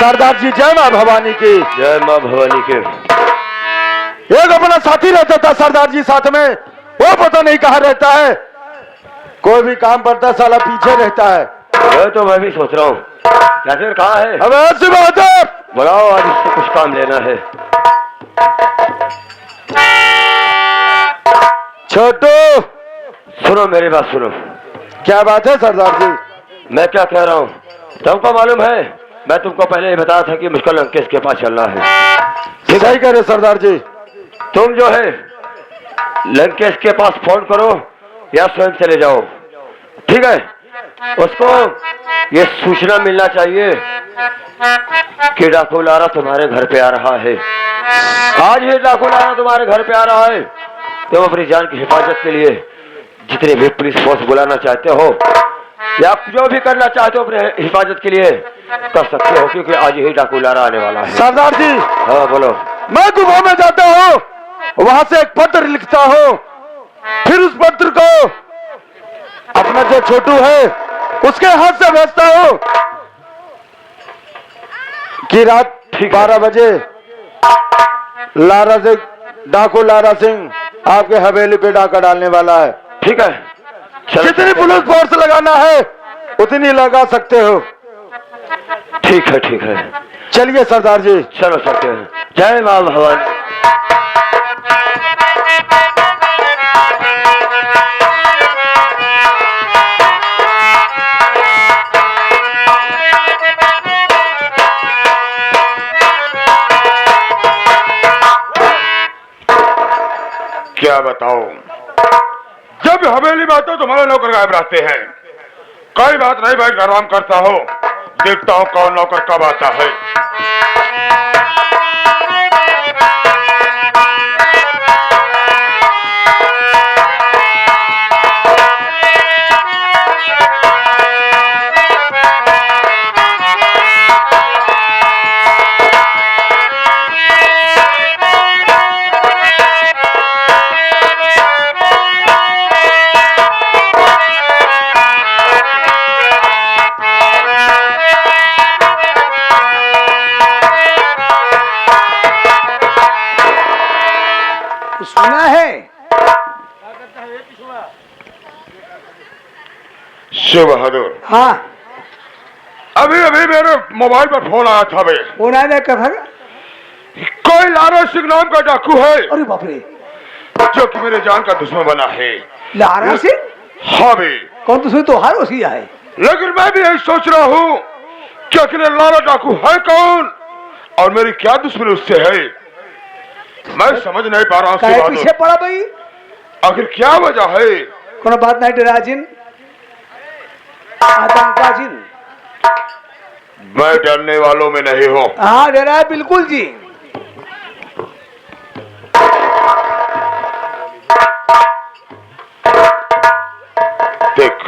सरदार जी जय मां भवानी की। जय मां भवानी के। एक अपना साथी रहता था सरदार जी साथ में, वो पता नहीं कहाँ रहता है। कोई भी काम पड़ता साला पीछे रहता है। ये तो मैं भी सोच रहा हूँ कैसे कहाँ है। अब ऐसी बात है, बुलाओ आज इससे कुछ काम लेना है। छोटू सुनो मेरी बात सुनो। क्या बात है सरदार जी? मैं क्या कह रहा हूँ तुमको मालूम है, मैं तुमको पहले ही बताया था कि मुझको लंकेश के पास चलना है। सही कह रहे सरदार जी। तुम जो है लंकेश के पास फोन करो या स्वयं चले जाओ, ठीक है। उसको ये सूचना मिलना चाहिए कि डाकू लारा तुम्हारे घर पे आ रहा है। आज ही डाकू लारा तुम्हारे घर पे आ रहा है। तुम अपनी जान की हिफाजत के लिए जितने भी पुलिस फोर्स बुलाना चाहते हो या जो भी करना चाहते हो अपने हिफाजत के लिए कर सकते हो, क्योंकि आज ही डाकू लारा आने वाला है। सरदार जी हाँ बोलो। मैं गुफा में जाता हूँ, वहां से एक पत्र लिखता हूँ, फिर उस पत्र को अपना जो छोटू है उसके हाथ से भेजता हूँ कि रात 12 बजे लारा सिंह, डाकू लारा सिंह आपके हवेली पे डाका डालने वाला है। ठीक है, जितनी पुलिस फोर्स लगाना है उतनी लगा सकते हो। ठीक है ठीक है, चलिए सरदार जी। चलो सकते हैं। जय मां भवानी। क्या बताओ, जब हवेली में आते हो तुम्हारे नौकर गायब रहते हैं। कोई बात नहीं, बैठ कर आराम करता हो, देखता हूँ कौन नौकर कब आता है। सुना है शिव बहादुर, हाँ अभी अभी मेरे मोबाइल पर फोन आया था। वे फोन आया कहा कोई लारा सिंह नाम का डाकू है अरे बाप रे, जो कि मेरे जान का दुश्मन बना है। लारा सिंह? हाँ वे, कौन दुश्मन तो हर उसी है। लेकिन मैं भी यही सोच रहा हूँ कि आखिर लारा डाकू है कौन और मेरी क्या दुश्मनी उससे है। मैं समझ नहीं पा रहा हूँ पीछे पड़ा भाई, आखिर क्या वजह है। कोनो बात नहीं डराजिन, आतंकाजिन। मैं डरने वालों में नहीं हूँ। हाँ डरा है बिल्कुल जी। देख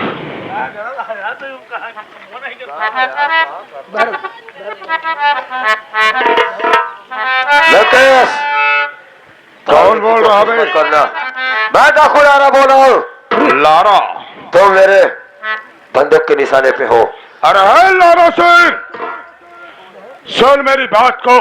लंकेश, कौन बोल रहा है? करना, मैं डाकू लारा बोल रहा हूँ। लारा, तुम मेरे बंदूक के निशाने पे हो। अरे है लारा सिंह, सुन मेरी बात को।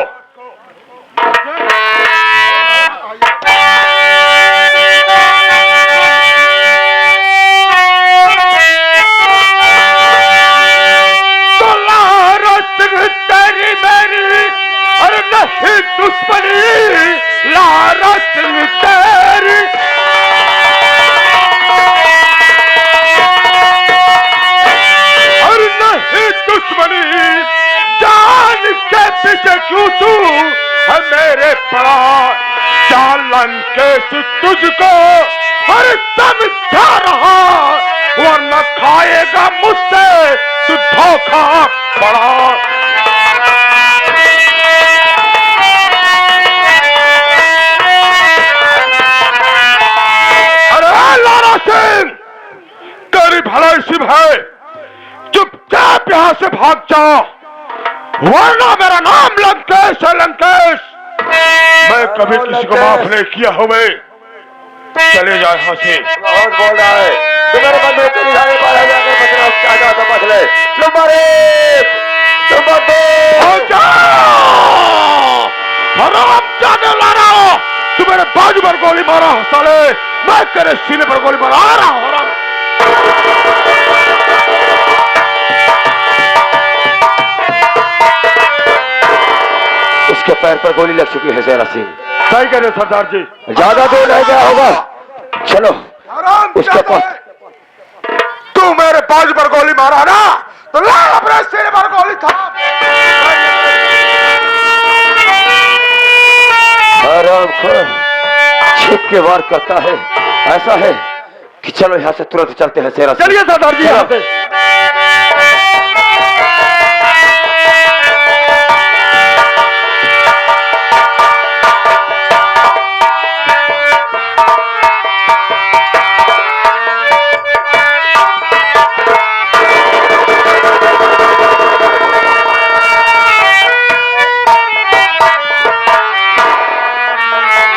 तो लारा सिंह तेरी मेरी अरे नहीं दुश्मनी, लारा सिंह तेरी और नहीं दुश्मनी, जान के पीछे क्यों तू है मेरे पड़ा। चालन के तुझको हर समझा रहा, वरना खाएगा मुझसे तू धोखा पड़ा। अरे लारा सिंह, तेरी भलाई शिव है, चुपचाप यहाँ से भाग जा, वरना मेरा नाम लंकेश है। लंकेश, मैं कभी किसी को माफ नहीं किया हूँ। मैं चले जाए यहाँ से। बहुत बोल रहा है, तुम्हारे बंदूक के निशाने पर है, जाकर बचना उसका आजा तो बच ले। तुम मारे, तुम भाग जा! हराम जाने ला रहा हो! तू मेरे बाजू पर गोली मारा हो साले, मैं तेरे सीने पर गोली मारा आ रहा हूं हराम। उसके पैर पर गोली लग चुकी है जैरा सिंह। सही कह रहे सरदार जी। ज्यादा दूर रह गया होगा, चलो हराम उसके पास। तू मेरे बाजू पर गोली मारा ना, तो ला अपने सीने पर गोली था। हराम खोर छिप के वार करता है। ऐसा है कि चलो यहाँ से तुरंत चलते हैं जैरा सिंह। चलिए सरदार जी यहाँ से।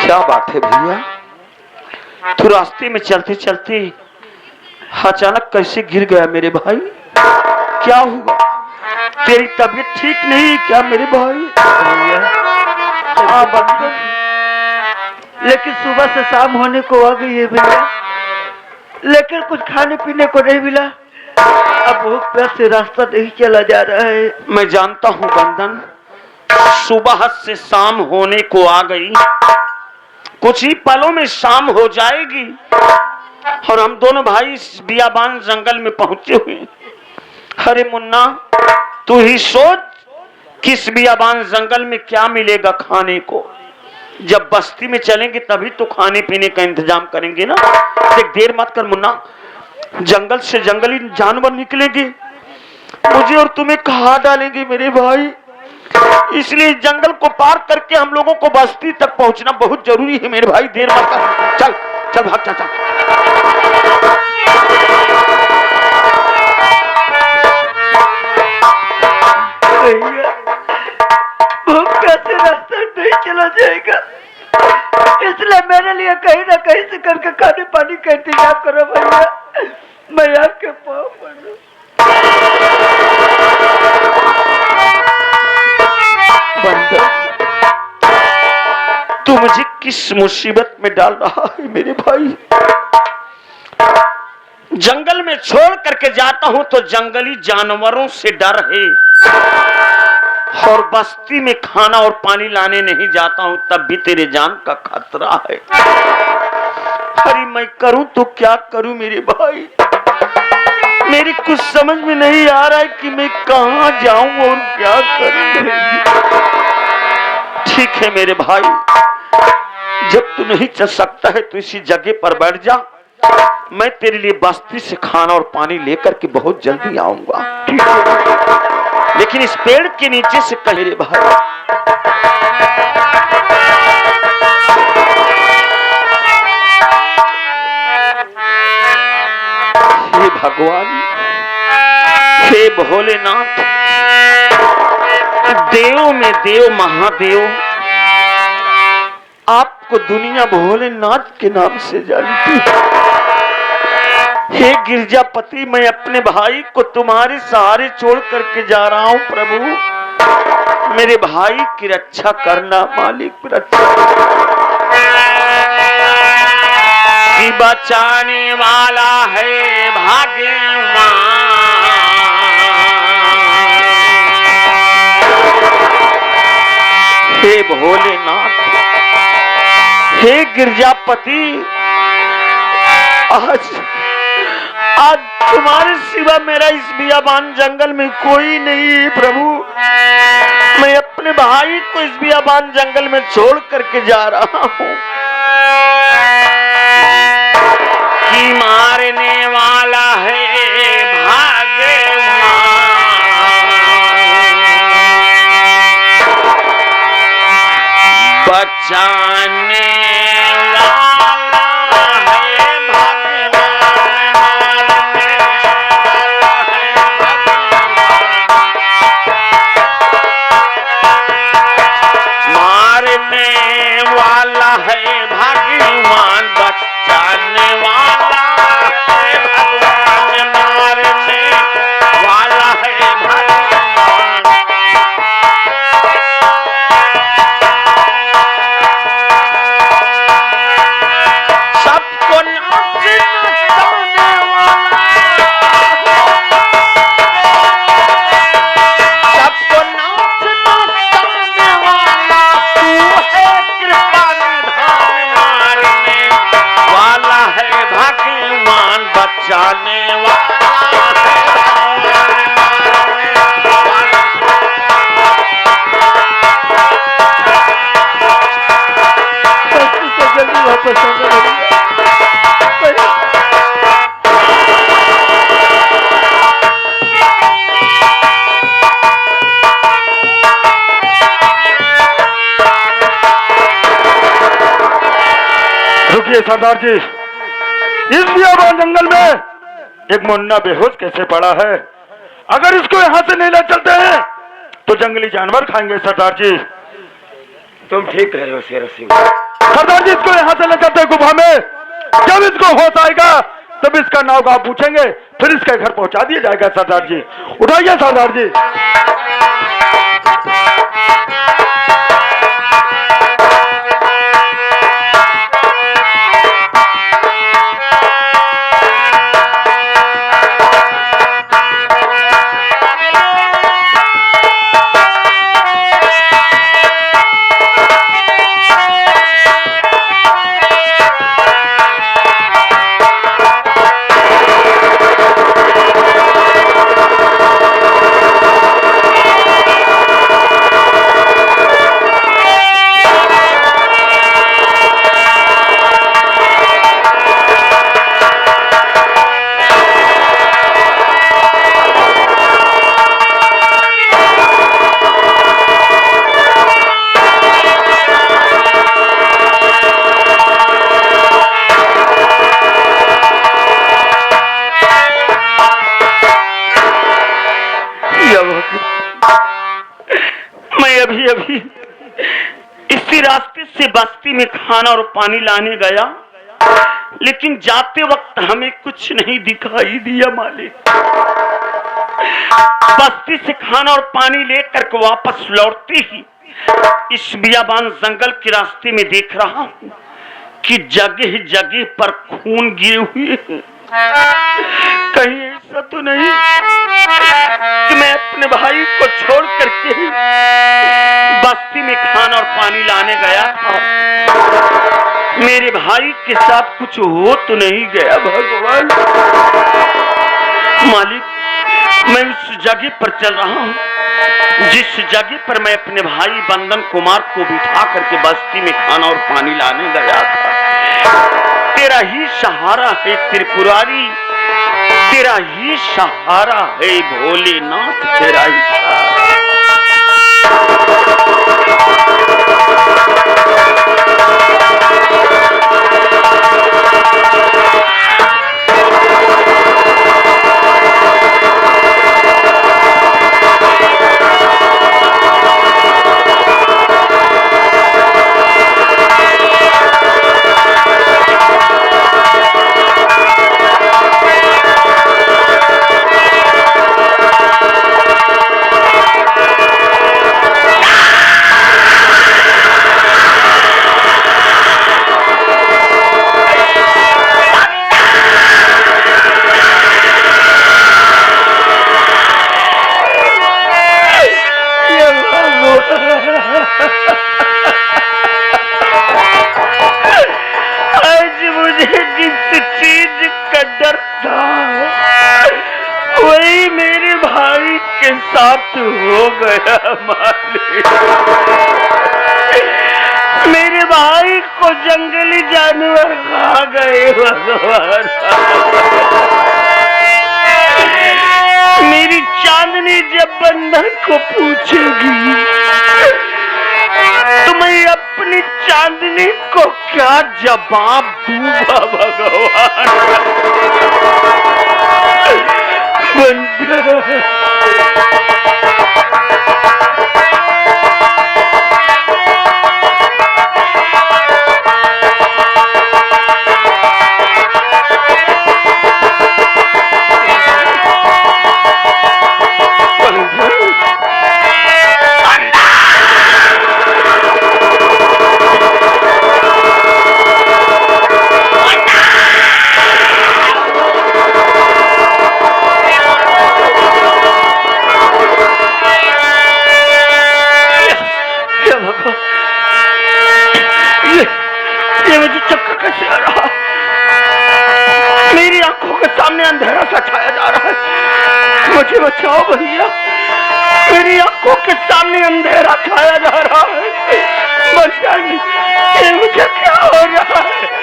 क्या बात है भैया, तू रास्ते में चलते चलते अचानक कैसे गिर गया मेरे भाई? क्या हुआ? तेरी तबीयत ठीक नहीं क्या मेरे भाई? लेकिन सुबह से शाम होने को आ गई है भैया, लेकिन कुछ खाने पीने को नहीं मिला। अब भूख प्यास से रास्ता नहीं चला जा रहा है। मैं जानता हूँ बंदन, सुबह से शाम होने को आ गई, कुछ ही पलों में शाम हो जाएगी और हम दोनों भाई इस बियाबान जंगल में पहुंचे हुए। अरे मुन्ना, तू ही सोच कि इस बियाबान जंगल में क्या मिलेगा खाने को। जब बस्ती में चलेंगे तभी तो खाने पीने का इंतजाम करेंगे ना। देख, देर मत कर मुन्ना, जंगल से जंगली जानवर निकलेंगे, मुझे और तुम्हें कहाँ डालेंगे मेरे भाई। इसलिए जंगल को पार करके हम लोगों को बस्ती तक पहुंचना बहुत जरूरी है मेरे भाई। देर मत कर, चल चल भाग चाचा। भैया भूख प्यास से रास्ता नहीं चला जाएगा, इसलिए मेरे लिए कहीं ना कहीं से करके खाने पानी का इंतजाम करो भैया। मैं आपके पाँव पड़ूं। तू मुझे किस मुसीबत में डाल रहा है मेरे भाई? जंगल में छोड़ करके जाता हूं तो जंगली जानवरों से डर है, और बस्ती में खाना और पानी लाने नहीं जाता हूं तब भी तेरे जान का खतरा है। अरे मैं करूं तो क्या करूं मेरे भाई? मेरी कुछ समझ में नहीं आ रहा है कि मैं कहां जाऊं और क्या करूं। ठीक है मेरे भाई, जब तू नहीं चल सकता है तो इसी जगह पर बैठ जा, मैं तेरे लिए बस्ती से खाना और पानी लेकर के बहुत जल्दी आऊंगा। ठीक है, लेकिन इस पेड़ के नीचे से कह मेरे भाई। हे भगवान, हे भोलेनाथ, देव में देव महादेव, आपको दुनिया भोलेनाथ के नाम से जानती है। हे गिरजापति, मैं अपने भाई को तुम्हारे सहारे छोड़ करके जा रहा हूं प्रभु, मेरे भाई की रक्षा करना मालिक, रक्षा की बचाने वाला है भाग्यवान। हे भोलेनाथ, हे गिरजापति, आज तुम्हारे सिवा मेरा इस बियाबान जंगल में कोई नहीं है प्रभु। मैं अपने भाई को इस बियाबान जंगल में छोड़ करके जा रहा हूं कि मारने वाला है भाग्यवान। बचाने सरदार जी, इस बियाबान जंगल में एक मुन्ना बेहोश कैसे पड़ा है? अगर इसको यहाँ से नहीं ले चलते हैं तो जंगली जानवर खाएंगे सरदार जी। तुम ठीक कह रहे हो शेर सिंह। सरदार जी, इसको यहाँ से ले चलते हैं गुफा में। जब इसको होश आएगा तब इसका नाव गाँव पूछेंगे, फिर इसके घर पहुंचा दिया जाएगा सरदार जी। उठाइए सरदार जी। मैं अभी अभी इसी रास्ते से बस्ती में खाना और पानी लाने गया, लेकिन जाते वक्त हमें कुछ नहीं दिखाई दिया मालिक। बस्ती से खाना और पानी लेकर के वापस लौटते ही इस बियाबान जंगल के रास्ते में देख रहा हूँ कि जगह जगह पर खून गिरे हुए हैं। कहीं ऐसा तो नहीं कि मैं अपने भाई को छोड़ करके बस्ती में खाना और पानी लाने गया था, मेरे भाई के साथ कुछ हो तो नहीं गया भगवान। मालिक, मैं उस जगह पर चल रहा हूँ जिस जगह पर मैं अपने भाई बंदन कुमार को बिठा करके बस्ती में खाना और पानी लाने गया था। तेरा ही सहारा है त्रिपुरारी, तेरा ही सहारा है भोलेनाथ, तेरा ही सहारा। आज मुझे जिस चीज का डर था वही मेरे भाई के साथ हो गया मालिक। मेरे भाई को जंगली जानवर खा गए भगवान। मेरी चांदनी जब बंदर को पूछेगी तो मैं अपनी चांदनी को क्या जवाब दूंगा भगवान। बंदर ये मुझे चक्कर कैसे आ रहा, मेरी आंखों के सामने अंधेरा सा छाया जा रहा है। मुझे बचाओ भैया, मेरी आंखों के सामने अंधेरा छाया जा रहा है। बचाइए, ये मुझे क्या हो रहा है?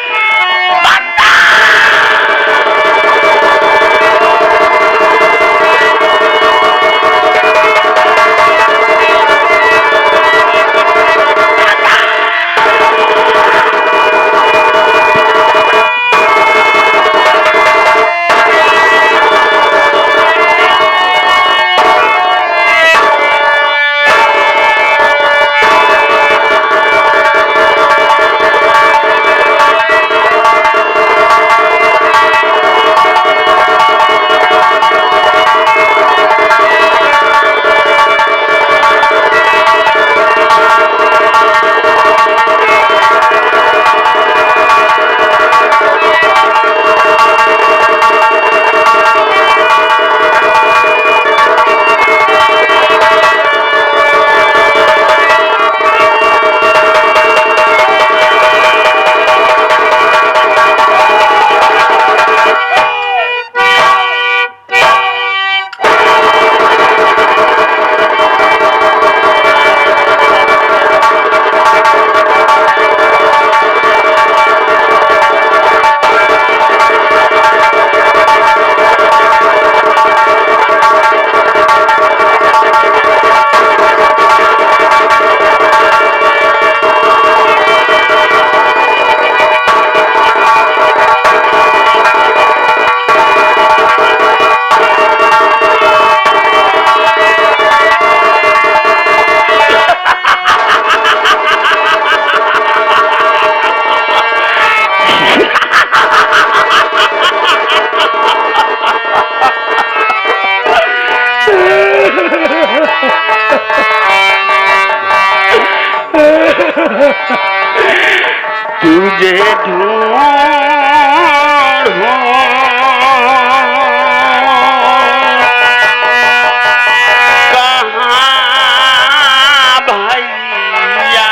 तुझे ढूंढूं कहाँ भैया,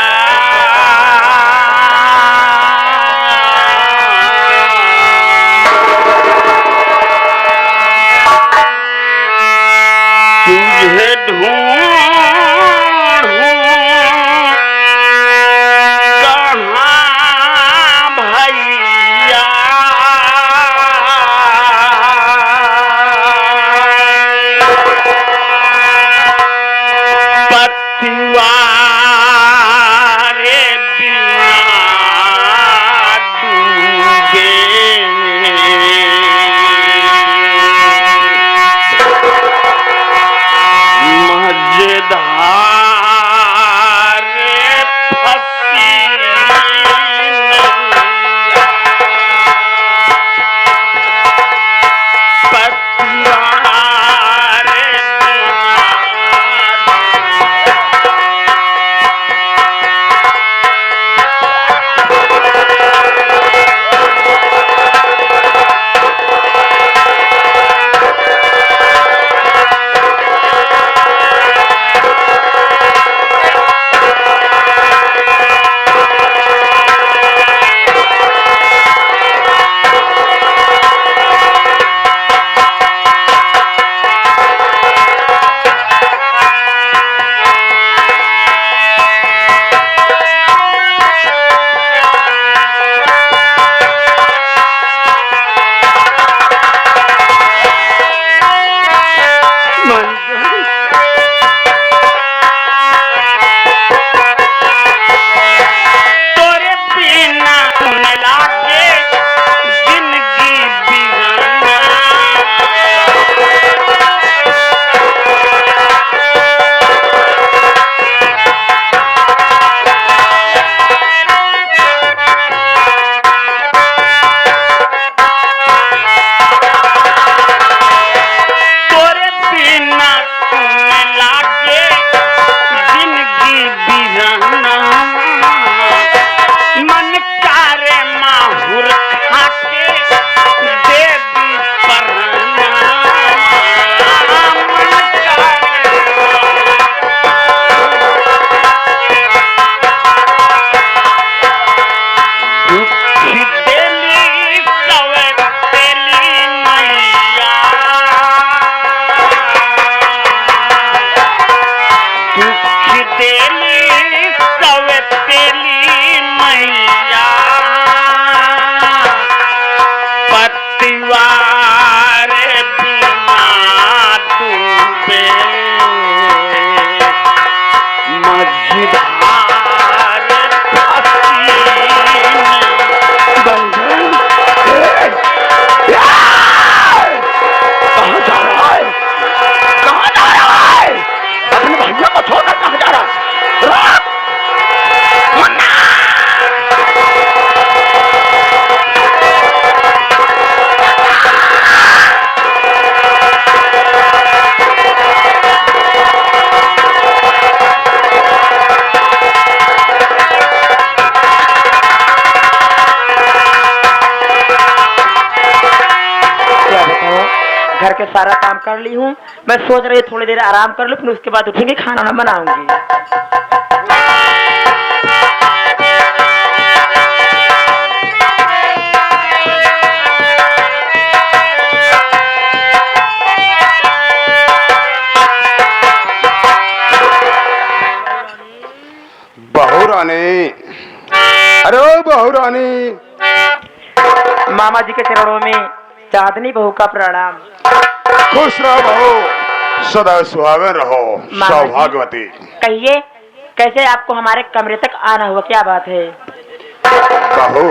तुझे ढूंढूं कहाँ भैया, पतवारे बिना डूबे, मजेदार फंसी नैया, पतवारे तोरे बिना न लागे जिंदगी बिगाना, तोरे बिना न लागे जिंदगी बिगाना, मन कारे माहुर खाके देवी परना, मन कारे दुखी देली सवे तेली मैया, दुखी देली सवे तेली मैया, पतवारे बिना डूबे, मझधार फंसी नैया। कहाँ जा रहा है? कहाँ जा रहा है? अपने भैया को छोड़कर कहाँ जा रहा है? रुक! मुन्ना! क्या बताओ, घर के सारा काम कर ली हूँ। मैं सोच रही थोड़ी देर आराम कर लूँ, फिर उसके बाद उठेंगे, खाना ना बनाऊंगी। बहू रानी, अरे ओ बहू रानी, मामा जी के चरणों में चांदनी बहू का प्रणाम। खुश रहो बहू, सदा सुहागन रहो, मामा जी। सौभाग्यवती। कहिए, कैसे आपको हमारे कमरे तक आना हुआ, क्या बात है? बहू,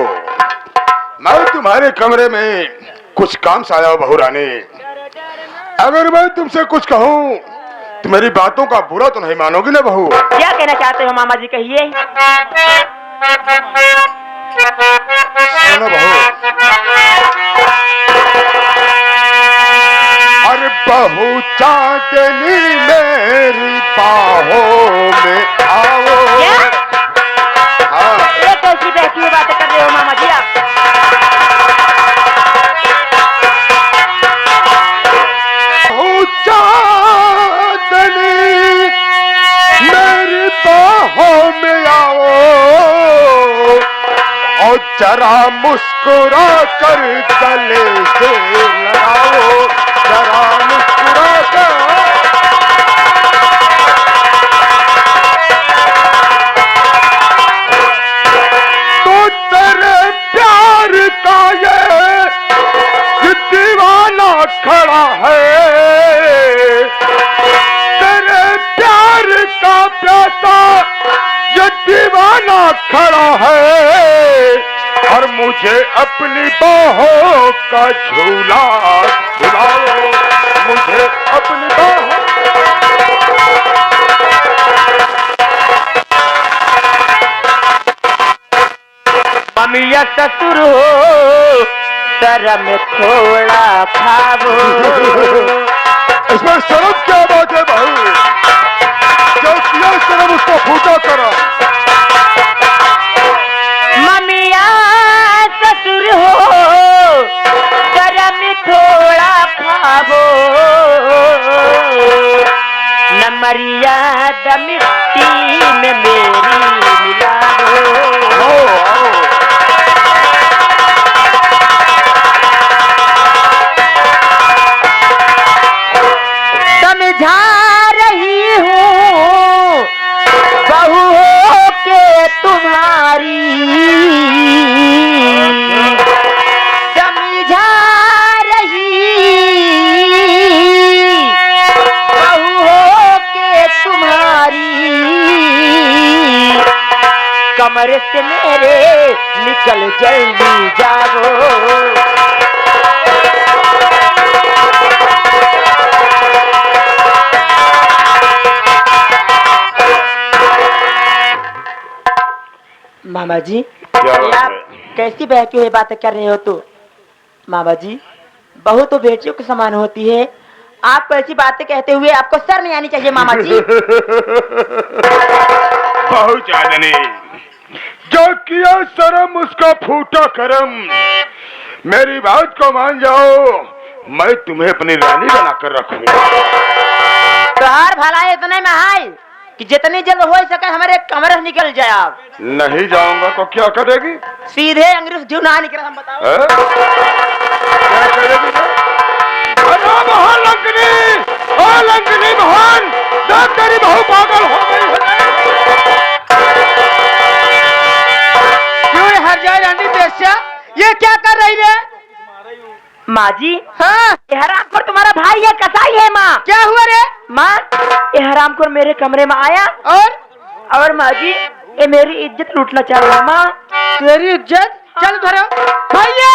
मैं तुम्हारे कमरे में कुछ काम से आया हूँ बहू रानी। अगर मैं तुमसे कुछ कहूँ तो मेरी बातों का बुरा तो नहीं मानोगी ना बहू? क्या कहना चाहते हो मामा जी, कहिए। सुनो बहू, अरे बहू चांदनी मेरी बाहों में आओ। क्या? हाँ, ये कैसी बहकी बातें कर रहे रहे हो मामा जी आप? चांदनी मेरी बाहों में आओ और जरा मुस्कुरा कर गले से लगाओ, जरा मुस्कुरा कर। तो तेरे प्यार का ये दीवाना खड़ा है, तेरे प्यार का प्यासा ये दीवाना खड़ा है, और मुझे अपनी बाहों का झूला झुलाओ, मुझे अपनी बाहों। ममिया ससुर हो शर्म थोड़ा खावो। इसमें शर्म क्या बात है भाई? जो किया शर्म उसको फूटा करो। ममिया ससुर हो शर्म थोड़ा खावो, न मर्यादा मिट्टी में मेरी मिलाओ। समझा रही हूँ बहू हो के तुम्हारी, समझा रही बहू हो के तुम्हारी, कमरे से मेरे निकल जल्दी जाओ। मामा जी ये आप कैसी बहकी हुई बातें कर रहे हो? तो मामा जी बहू तो बेटियों के समान होती है, आप ऐसी बातें कहते हुए आपको शर्म नहीं आनी चाहिए मामा जी। बहुत चांदनी जो किया शर्म उसका फूटा करम। मेरी बात को मान जाओ, मैं तुम्हें अपनी रानी बनाकर रखूंगा। तोहार भलाई इतने में है कि जितनी जल्द हो सके हमारे कमरे से निकल जाए आप। नहीं जाऊंगा तो क्या करेगी? सीधे अंग्रेज क्यों ना निकल, हम बताओ क्या करेगी? लंकनी बहन, तेरी बहू पागल हो गई है। क्यों हर जाए रानी बेस्या, ये क्या कर रही है? माँ जी हाँ, ये हरामखोर तुम्हारा भाई है, कसाई है माँ। क्या हुआ रे? माँ ये हरामखोर मेरे कमरे में आया और माँ जी ये मेरी इज्जत लूटना चाह रहा है। माँ तेरी इज्जत? चल धरो भैया,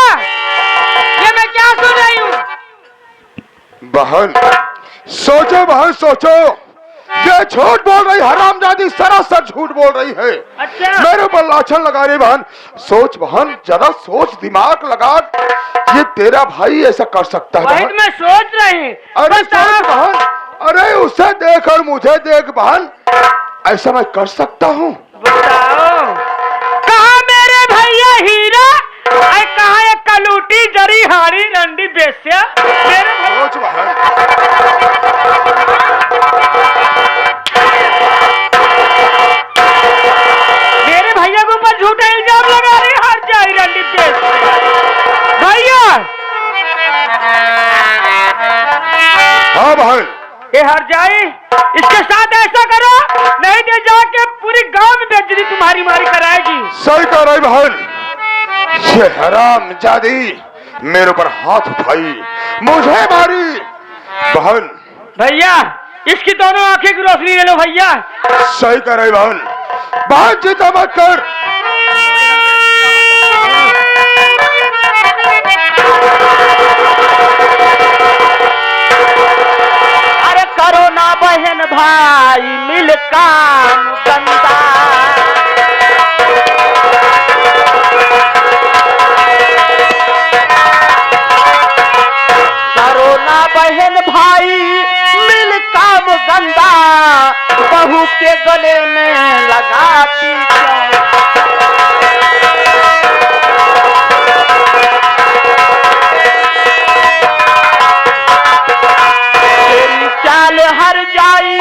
ये मैं क्या सुन रही हूँ? बहन सोचो, बहन सोचो, ये झूठ बोल रही हरामजादी, सरासर झूठ बोल रही है। अच्छा मेरे ऊपर लाछन लगा रही बहन। सोच बहन, जरा सोच, दिमाग लगा, ये तेरा भाई ऐसा कर सकता है? वही बहन मैं सोच रही। अरे सोच बहन, अरे उसे देख और मुझे देख बहन, ऐसा मैं कर सकता हूँ? बताओ कहाँ मेरे भैया हीरा, कहाँ ये कलूटी जरी हाड़ी रंडी बेस्या मेरे सोच बहन। मेरे भैया के ऊपर झूठा इल्जाम लगा रही, हर जाई रंडी बेस्या भैया। हाँ बहन, ये हर जाए, इसके साथ ऐसा करो नहीं तो जाके पूरी गांव में बेइज्जती तुम्हारी मारी कराएगी। सही कह रही बहन, ये हरामजादी मेरे ऊपर हाथ उठाई, मुझे मारी। बहन भैया इसकी दोनों आंखें की रोशनी ले लो भैया। सही कह रही बहन, बात चिंता मत कर। अरे करो ना बहन भाई मिल काम गंदा, करो ना बहन भाई मिल काम गंदा, बहू के गले में लगाती क्या? हर जाई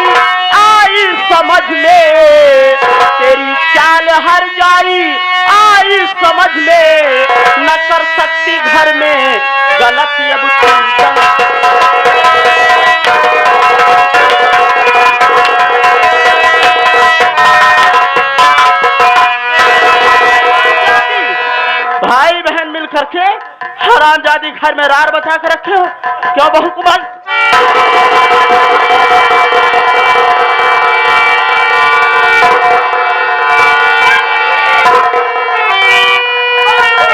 आई समझ में, तेरी चाल हर जाई आई समझ में, न कर सकती घर में गलत अब भाई बहन मिल करके हरामजादी घर में रार बचा कर रखे हो। क्यों बहू कुमार?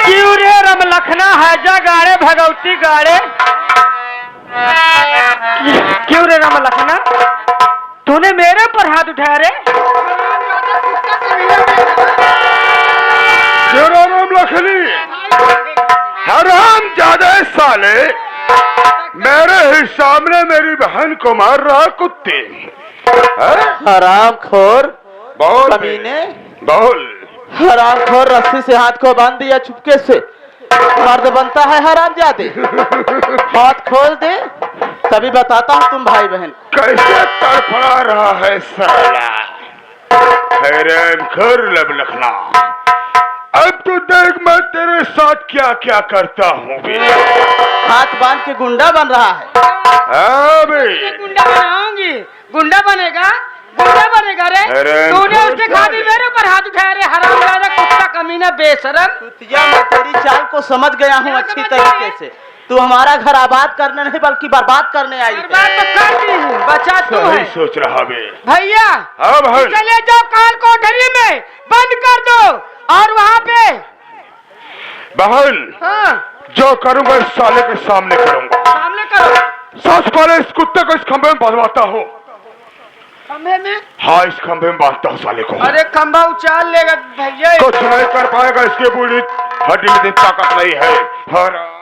क्यों रे रम लखना हैजा गाड़े भगवती गाड़े? क्यों रे रम लखना, तूने मेरे पर हाथ उठाया रे? राम लखनी, हराम ज्यादा साले, मेरे ही सामने मेरी बहन को मार रहा कुत्ते। हराम खोर बोल कमीने, बोल। हराम खोर रस्सी से हाथ को बांध दिया चुपके से, मर्द बनता है हराम जादे। हाथ खोल दे तभी बताता हूँ तुम भाई बहन। कैसे तड़फड़ा रहा है साला, हैरान खोर लब लखना। अब तो देख मैं तेरे साथ क्या क्या करता हूँ। हाथ बांध के गुंडा बन रहा है। हाँ बे, गुंडा बनाऊंगी। गुंडा बनेगा, गुंडा बनेगा रे? अरे तूने उसके खातिर मेरे ऊपर हाथ उठाया रे, हरामजादा कुत्ता कमीना बेशरम। कुतिया, मैं तेरी चाल को समझ गया हूँ अच्छी तरीके से। तू हमारा घर आबाद करने नहीं बल्कि बर्बाद करने आई है। बर्बाद तो करती हूँ, बचा तू सही है। सोच रहा बे। भैया हाँ भाई, चले जाओ काल कोठरी में बंद कर दो, और वहाँ पे बहन हाँ जो करूंगा इस साले के सामने करूंगा। सामने करो। सबसे पहले इस कुत्ते को इस खंभे में बांधवाता हूँ। खंभे में? हाँ, इस खंभे में बांधता हूँ साले को। अरे खंभा उछाल लेगा भैया। कुछ नहीं कर पाएगा, इसकी बूढ़ी हड्डी में ताकत नहीं है। हराम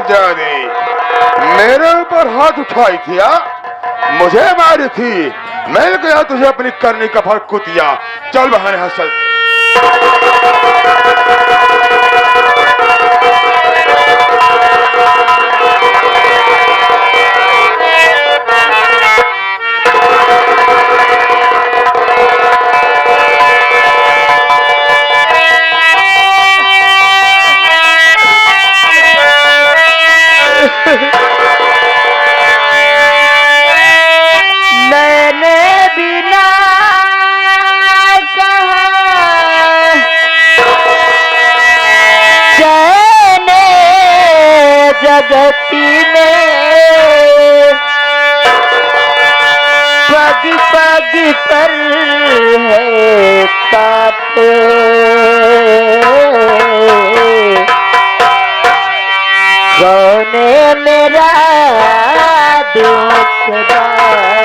जादी, मेरे ऊपर हाथ उठाई थी या? मुझे मारी थी, मिल गया तुझे अपनी करनी का फल कुतिया। चल बहाने हसल। मैंने बिना कहा चैन जगती में पग पग पर है काटे, कौन मेरा दुखदार